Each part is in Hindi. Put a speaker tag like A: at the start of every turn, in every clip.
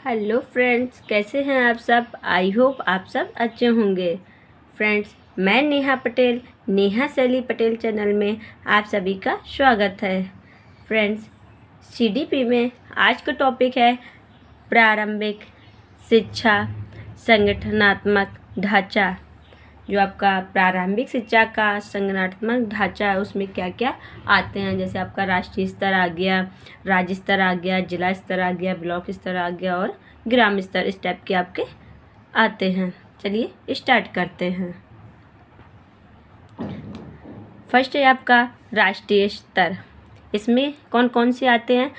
A: हेलो फ्रेंड्स, कैसे हैं आप सब। आई होप आप सब अच्छे होंगे। फ्रेंड्स, मैं नेहा पटेल, नेहा शैली पटेल चैनल में आप सभी का स्वागत है। फ्रेंड्स, सीडीपी में आज का टॉपिक है प्रारंभिक शिक्षा संगठनात्मक ढांचा। जो आपका प्रारंभिक शिक्षा का संगठनात्मक ढांचा है उसमें क्या क्या आते हैं, जैसे आपका राष्ट्रीय स्तर आ गया, राज्य स्तर आ गया, जिला स्तर आ गया, ब्लॉक स्तर आ गया और ग्राम स्तर, इस टाइप के आपके आते हैं। चलिए स्टार्ट करते हैं। फर्स्ट है आपका राष्ट्रीय स्तर। इसमें कौन कौन से आते हैं।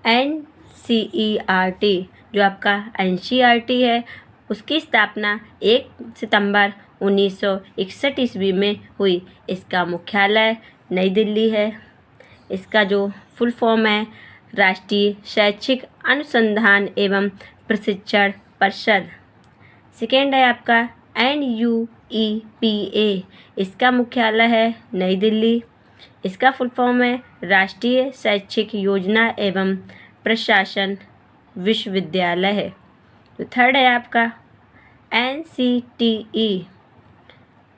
A: NCERT, जो आपका NCERT है उसकी स्थापना 1 सितंबर 1961 ईस्वी में हुई। इसका मुख्यालय नई दिल्ली है। इसका जो फुल फॉर्म है राष्ट्रीय शैक्षिक अनुसंधान एवं प्रशिक्षण परिषद। सेकेंड है आपका NUEPA, इसका मुख्यालय है नई दिल्ली। इसका फुल फॉर्म है राष्ट्रीय शैक्षिक योजना एवं प्रशासन विश्वविद्यालय है। तो थर्ड है आपका NCTE,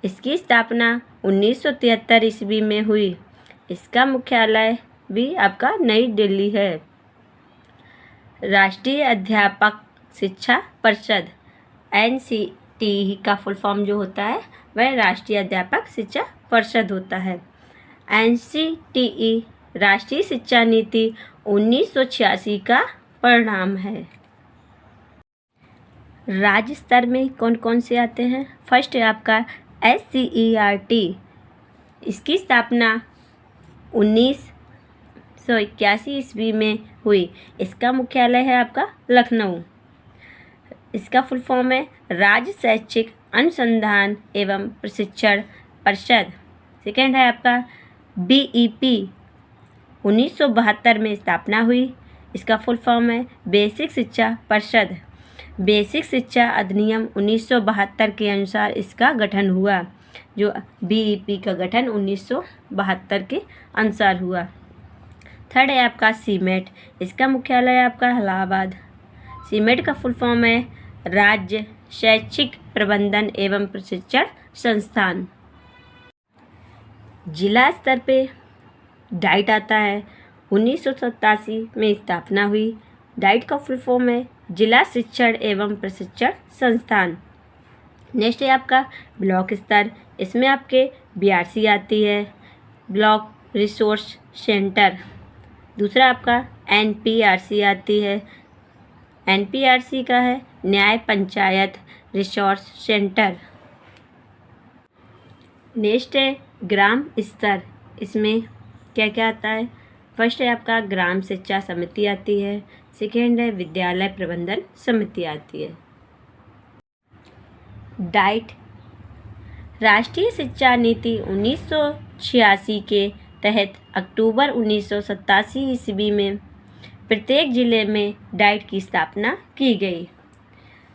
A: इसकी स्थापना 1973 ईस्वी में हुई। इसका मुख्यालय भी आपका नई दिल्ली है। राष्ट्रीय अध्यापक शिक्षा परिषद, NCTE का फुल फॉर्म जो होता है वह राष्ट्रीय अध्यापक शिक्षा परिषद होता है। NCTE राष्ट्रीय शिक्षा नीति 1986 का परिणाम है। राज्य स्तर में कौन कौन से आते हैं। फर्स्ट है आपका SCERT, इसकी स्थापना 1981 ईस्वी में हुई। इसका मुख्यालय है आपका लखनऊ। इसका फुल फॉर्म है राज्य शैक्षिक अनुसंधान एवं प्रशिक्षण परिषद। सेकेंड है आपका BEP, 1972 में स्थापना हुई। इसका फुल फॉर्म है बेसिक शिक्षा परिषद। बेसिक शिक्षा अधिनियम 1972 के अनुसार इसका गठन हुआ। जो BEP का गठन 1972 के अनुसार हुआ। थर्ड है आपका CMET, इसका मुख्यालय है आपका इलाहाबाद। CMET का फुल फॉर्म है राज्य शैक्षिक प्रबंधन एवं प्रशिक्षण संस्थान। जिला स्तर पे डाइट आता है। 1987 में स्थापना हुई। डाइट का फुल फॉर्म है जिला शिक्षण एवं प्रशिक्षण संस्थान। नेक्स्ट है आपका ब्लॉक स्तर। इसमें आपके BRC आती है, ब्लॉक रिसोर्स सेंटर। दूसरा आपका NPRC आती है। NPRC का है न्याय पंचायत रिसोर्स सेंटर। नेक्स्ट है ग्राम स्तर। इसमें क्या क्या आता है। फर्स्ट है आपका ग्राम शिक्षा समिति आती है। सेकेंड है विद्यालय प्रबंधन समिति आती है। डाइट राष्ट्रीय शिक्षा नीति 1986 के तहत अक्टूबर 1987 ईस्वी में प्रत्येक जिले में डाइट की स्थापना की गई।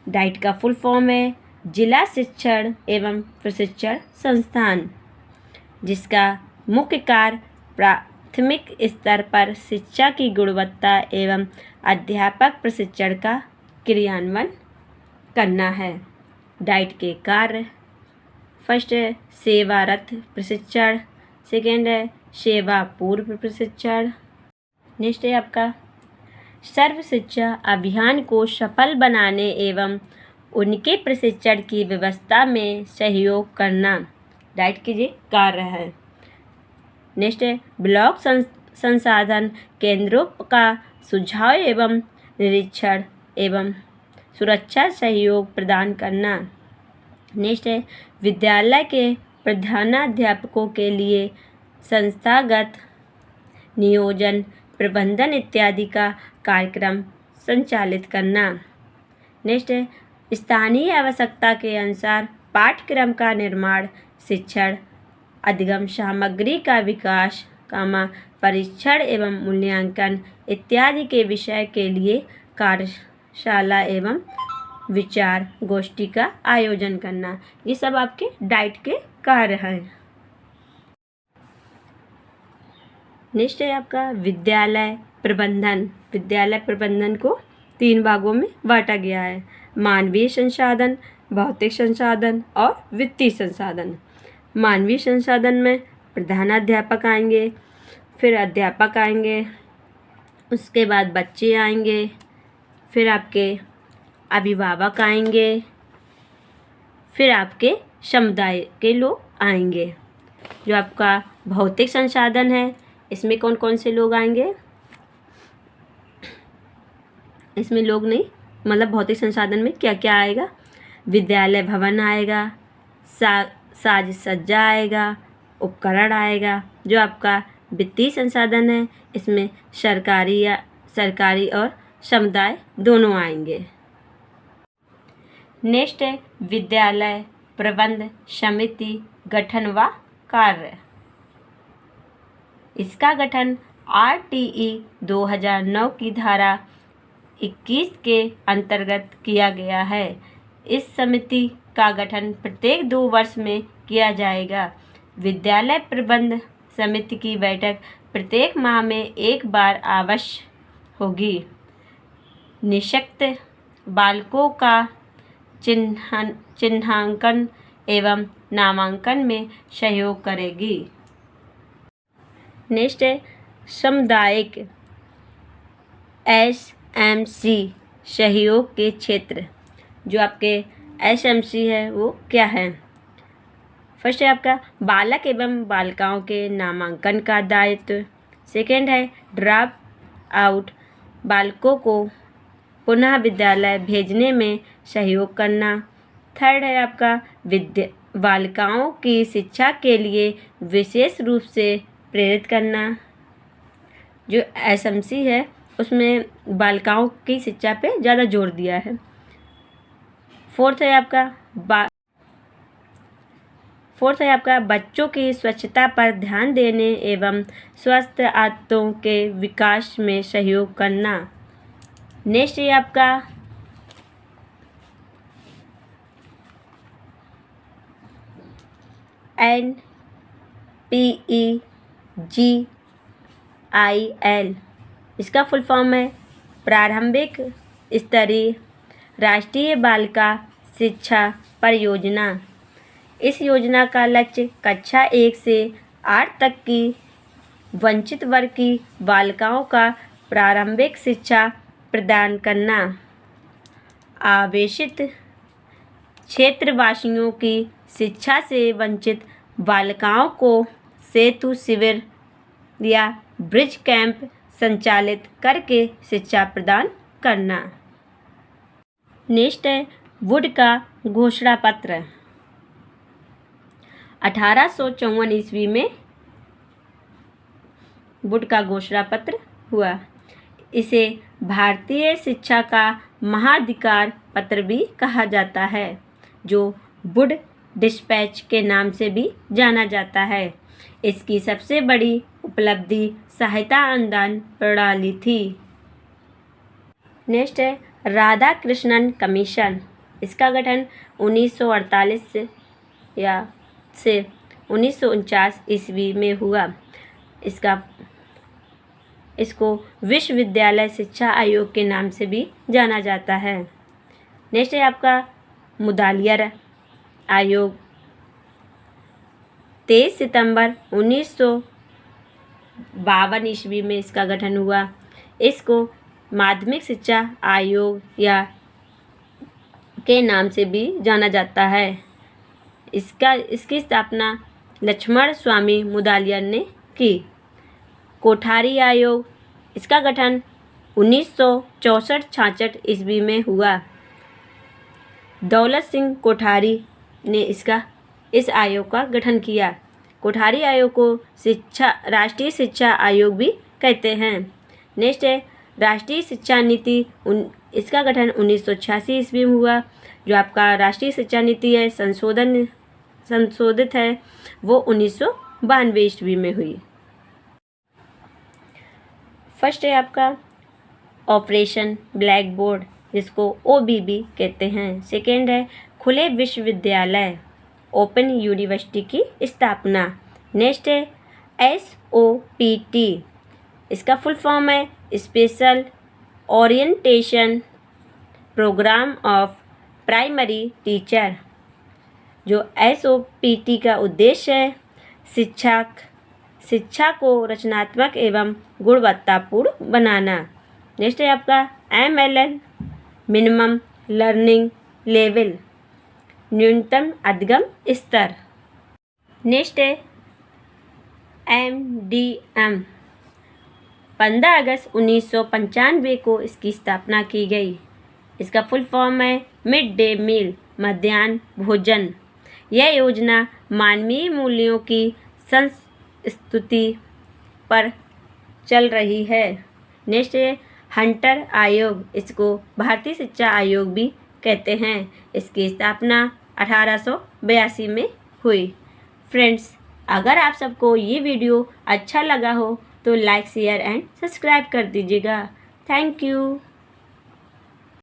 A: डाइट का फुल फॉर्म है जिला शिक्षण एवं प्रशिक्षण संस्थान, जिसका मुख्य कार्य प्राथमिक स्तर पर शिक्षा की गुणवत्ता एवं अध्यापक प्रशिक्षण का क्रियान्वयन करना है। डाइट के कार्य फर्स्ट है सेवारत प्रशिक्षण। सेकेंड है सेवा पूर्व प्रशिक्षण। नेक्स्ट है आपका सर्व शिक्षा अभियान को सफल बनाने एवं उनके प्रशिक्षण की व्यवस्था में सहयोग करना। डाइट के ये कार्य है। नेक्स्ट है ब्लॉक संसाधन केंद्रों का सुझाव एवं निरीक्षण एवं सुरक्षा सहयोग प्रदान करना। नेक्स्ट है विद्यालय के प्रधानाध्यापकों के लिए संस्थागत नियोजन प्रबंधन इत्यादि का कार्यक्रम संचालित करना। नेक्स्ट है स्थानीय आवश्यकता के अनुसार पाठ्यक्रम का निर्माण, शिक्षण, अधिगम सामग्री का विकास, परीक्षण एवं मूल्यांकन इत्यादि के विषय के लिए कार्यशाला एवं विचार गोष्ठी का आयोजन करना। ये सब आपके डाइट के कार्य हैं। नेक्स्ट है आपका विद्यालय प्रबंधन। विद्यालय प्रबंधन को 3 भागों में बांटा गया है: मानवीय संसाधन, भौतिक संसाधन और वित्तीय संसाधन। मानवीय संसाधन में प्रधानाध्यापक आएंगे, फिर अध्यापक आएंगे, उसके बाद बच्चे आएंगे, फिर आपके अभिभावक आएंगे, फिर आपके समुदाय के लोग आएंगे। जो आपका भौतिक संसाधन है, इसमें कौन कौन से लोग आएंगे? इसमें लोग नहीं, मतलब भौतिक संसाधन में क्या क्या आएगा? विद्यालय भवन आएगा, साज सज्जा आएगा, उपकरण आएगा। जो आपका वित्तीय संसाधन है, इसमें सरकारी और समुदाय दोनों आएंगे। नेक्स्ट है विद्यालय प्रबंध समिति गठन व कार्य। इसका गठन RTE 2009 की धारा 21 के अंतर्गत किया गया है। इस समिति का गठन प्रत्येक 2 वर्ष में किया जाएगा। विद्यालय प्रबंध समिति की बैठक प्रत्येक माह में एक बार अवश्य होगी। निःशक्त बालकों का चिन्हांकन एवं नामांकन में सहयोग करेगी। नेक्स्ट है सामुदायिक SMC सहयोग के क्षेत्र। जो आपके SMC है वो क्या है? फर्स्ट है आपका बालक एवं बालिकाओं के नामांकन का दायित्व। सेकेंड है ड्रॉप आउट बालकों को पुनः विद्यालय भेजने में सहयोग करना। थर्ड है आपका बालिकाओं की शिक्षा के लिए विशेष रूप से प्रेरित करना। जो SMC है उसमें बालिकाओं की शिक्षा पे ज़्यादा जोर दिया है। फोर्थ है आपका बच्चों की स्वच्छता पर ध्यान देने एवं स्वस्थ आदतों के विकास में सहयोग करना। नेक्स्ट है आपका NPEGIL। इसका फुल फॉर्म है प्रारंभिक स्तरीय राष्ट्रीय बालिका शिक्षा परियोजना। इस योजना का लक्ष्य कक्षा 1 से 8 तक की वंचित वर्ग की बालिकाओं का प्रारंभिक शिक्षा प्रदान करना। आवेशित क्षेत्रवासियों की शिक्षा से वंचित बालिकाओं को सेतु शिविर या ब्रिज कैंप संचालित करके शिक्षा प्रदान करना। नेक्स्ट है वुड का घोषणा पत्र। 1854 ईस्वी में वुड का घोषणा पत्र हुआ। इसे भारतीय शिक्षा का महाधिकार पत्र भी कहा जाता है, जो वुड डिस्पैच के नाम से भी जाना जाता है। इसकी सबसे बड़ी उपलब्धि सहायता अनुदान प्रणाली थी। नेक्स्ट है राधाकृष्णन कमीशन। इसका गठन 1948 से 1949 ईस्वी में हुआ। इसको विश्वविद्यालय शिक्षा आयोग के नाम से भी जाना जाता है। नेक्स्ट है आपका मुदालियर आयोग। 23 सितंबर 1952 ईस्वी में इसका गठन हुआ। इसको माध्यमिक शिक्षा आयोग या के नाम से भी जाना जाता है। इसकी स्थापना लक्ष्मण स्वामी मुदालियर ने की। कोठारी आयोग। इसका गठन 1964-66 ईस्वी में हुआ। दौलत सिंह कोठारी ने इस आयोग का गठन किया। कोठारी आयोग को राष्ट्रीय शिक्षा आयोग भी कहते हैं। नेक्स्ट है राष्ट्रीय शिक्षा नीति। इसका गठन 1986 ईस्वी में हुआ। जो आपका राष्ट्रीय शिक्षा नीति है संशोधित है वो 1992 ईस्वी में हुई। फर्स्ट है आपका ऑपरेशन ब्लैक बोर्ड, जिसको OBB कहते हैं। सेकेंड है खुले विश्वविद्यालय, ओपन यूनिवर्सिटी की स्थापना। नेक्स्ट है SOPT। इसका फुल फॉर्म है special orientation program of primary teacher, जो SOPT का उद्देश्य है शिक्षा को रचनात्मक एवं गुणवत्तापूर्ण बनाना। नेक्स्ट है आपका MLL, मिनिमम लर्निंग लेवल, न्यूनतम अधिगम स्तर। नेक्स्ट है MDM, 15 अगस्त 1995 को इसकी स्थापना की गई। इसका फुल फॉर्म है मिड डे मील, मध्याह्न भोजन। यह योजना मानवीय मूल्यों की संस्तुति पर चल रही है। नेक्स्ट है हंटर आयोग, इसको भारतीय शिक्षा आयोग भी कहते हैं। इसकी स्थापना 1882 में हुई। फ्रेंड्स, अगर आप सबको ये वीडियो अच्छा लगा हो तो लाइक शेयर एंड सब्सक्राइब कर दीजिएगा। Thank you.